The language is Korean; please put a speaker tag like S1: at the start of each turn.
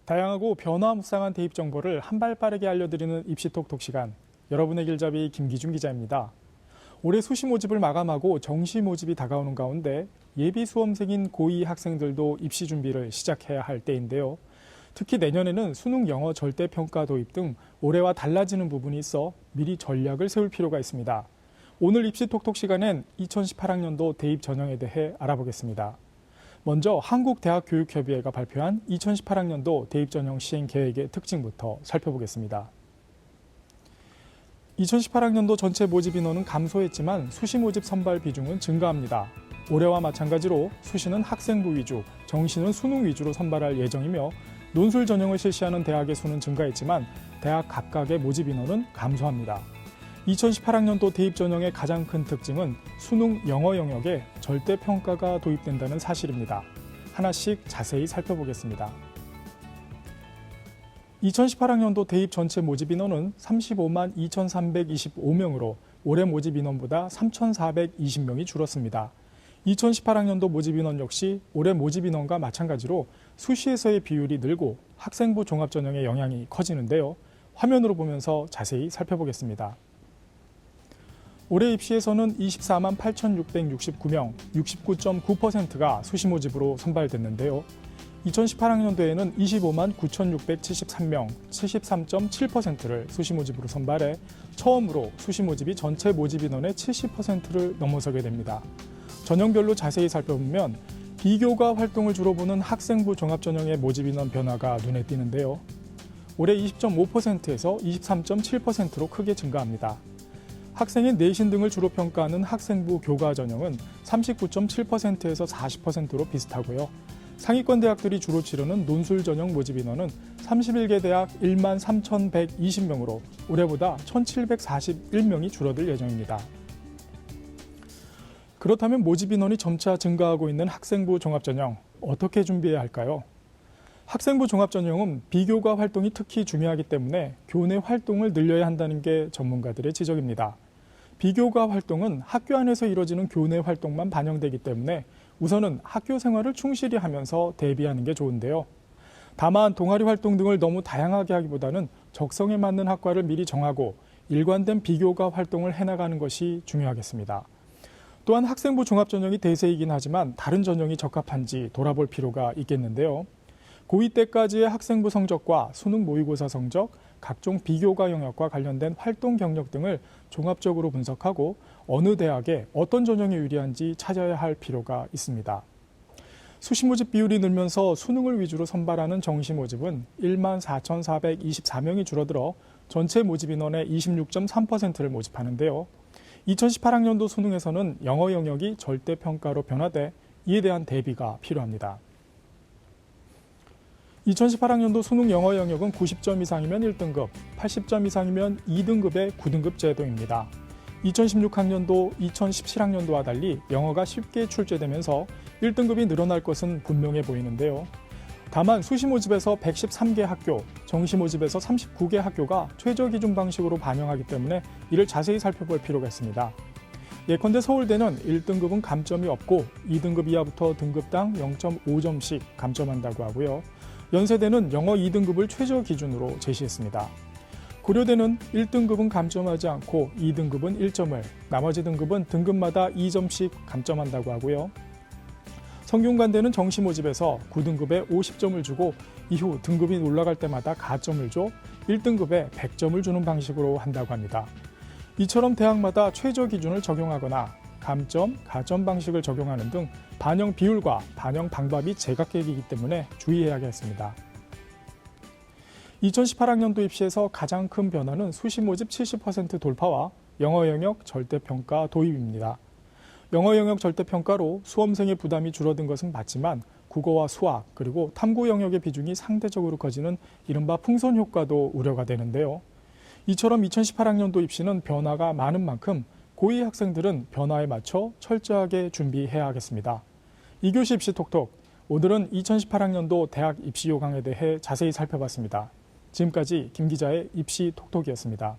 S1: 다양하고 변화무쌍한 대입 정보를 한 발 빠르게 알려드리는 입시톡톡 시간. 여러분의 길잡이 김기준 기자입니다. 올해 수시 모집을 마감하고 정시 모집이 다가오는 가운데 예비 수험생인 고2 학생들도 입시 준비를 시작해야 할 때인데요. 특히 내년에는 수능 영어 절대평가 도입 등 올해와 달라지는 부분이 있어 미리 전략을 세울 필요가 있습니다. 오늘 입시톡톡 시간엔 2018학년도 대입 전형에 대해 알아보겠습니다. 먼저 한국대학교육협의회가 발표한 2018학년도 대입 전형 시행 계획의 특징부터 살펴보겠습니다. 2018학년도 전체 모집 인원은 감소했지만 수시 모집 선발 비중은 증가합니다. 올해와 마찬가지로 수시는 학생부 위주, 정시는 수능 위주로 선발할 예정이며 논술 전형을 실시하는 대학의 수는 증가했지만 대학 각각의 모집 인원은 감소합니다. 2018학년도 대입 전형의 가장 큰 특징은 수능 영어 영역에 절대평가가 도입된다는 사실입니다. 하나씩 자세히 살펴보겠습니다. 2018학년도 대입 전체 모집 인원은 35만 2,325명으로 올해 모집 인원보다 3,420명이 줄었습니다. 2018학년도 모집 인원 역시 올해 모집 인원과 마찬가지로 수시에서의 비율이 늘고 학생부 종합전형의 영향이 커지는데요. 화면으로 보면서 자세히 살펴보겠습니다. 올해 입시에서는 24만 8,669명, 69.9%가 수시 모집으로 선발됐는데요. 2018학년도에는 25만 9,673명, 73.7%를 수시 모집으로 선발해 처음으로 수시 모집이 전체 모집 인원의 70%를 넘어서게 됩니다. 전형별로 자세히 살펴보면 비교과 활동을 주로 보는 학생부 종합전형의 모집 인원 변화가 눈에 띄는데요. 올해 20.5%에서 23.7%로 크게 증가합니다. 학생의 내신 등을 주로 평가하는 학생부 교과 전형은 39.7%에서 40%로 비슷하고요. 상위권 대학들이 주로 치르는 논술 전형 모집 인원은 31개 대학 1만 3,120명으로 올해보다 1,741명이 줄어들 예정입니다. 그렇다면 모집 인원이 점차 증가하고 있는 학생부 종합전형, 어떻게 준비해야 할까요? 학생부 종합전형은 비교과 활동이 특히 중요하기 때문에 교내 활동을 늘려야 한다는 게 전문가들의 지적입니다. 비교과 활동은 학교 안에서 이뤄지는 교내 활동만 반영되기 때문에 우선은 학교 생활을 충실히 하면서 대비하는 게 좋은데요. 다만 동아리 활동 등을 너무 다양하게 하기보다는 적성에 맞는 학과를 미리 정하고 일관된 비교과 활동을 해나가는 것이 중요하겠습니다. 또한 학생부 종합전형이 대세이긴 하지만 다른 전형이 적합한지 돌아볼 필요가 있겠는데요. 고2 때까지의 학생부 성적과 수능 모의고사 성적, 각종 비교과 영역과 관련된 활동 경력 등을 종합적으로 분석하고 어느 대학에 어떤 전형이 유리한지 찾아야 할 필요가 있습니다. 수시 모집 비율이 늘면서 수능을 위주로 선발하는 정시 모집은 1만 4,424명이 줄어들어 전체 모집 인원의 26.3%를 모집하는데요. 2018학년도 수능에서는 영어 영역이 절대평가로 변화돼 이에 대한 대비가 필요합니다. 2018학년도 수능 영어 영역은 90점 이상이면 1등급, 80점 이상이면 2등급의 9등급 제도입니다. 2016학년도, 2017학년도와 달리 영어가 쉽게 출제되면서 1등급이 늘어날 것은 분명해 보이는데요. 다만 수시 모집에서 113개 학교, 정시 모집에서 39개 학교가 최저 기준 방식으로 반영하기 때문에 이를 자세히 살펴볼 필요가 있습니다. 예컨대 서울대는 1등급은 감점이 없고 2등급 이하부터 등급당 0.5점씩 감점한다고 하고요. 연세대는 영어 2등급을 최저 기준으로 제시했습니다. 고려대는 1등급은 감점하지 않고 2등급은 1점을, 나머지 등급은 등급마다 2점씩 감점한다고 하고요. 성균관대는 정시 모집에서 9등급에 50점을 주고 이후 등급이 올라갈 때마다 가점을 줘 1등급에 100점을 주는 방식으로 한다고 합니다. 이처럼 대학마다 최저 기준을 적용하거나 감점, 가점 방식을 적용하는 등 반영 비율과 반영 방법이 제각각이기 때문에 주의해야겠습니다. 2018학년도 입시에서 가장 큰 변화는 수시 모집 70% 돌파와 영어 영역 절대평가 도입입니다. 영어 영역 절대평가로 수험생의 부담이 줄어든 것은 맞지만 국어와 수학 그리고 탐구 영역의 비중이 상대적으로 커지는 이른바 풍선 효과도 우려가 되는데요. 이처럼 2018학년도 입시는 변화가 많은 만큼 고2 학생들은 변화에 맞춰 철저하게 준비해야 하겠습니다. 2교시 입시 톡톡, 오늘은 2018학년도 대학 입시 요강에 대해 자세히 살펴봤습니다. 지금까지 김 기자의 입시 톡톡이었습니다.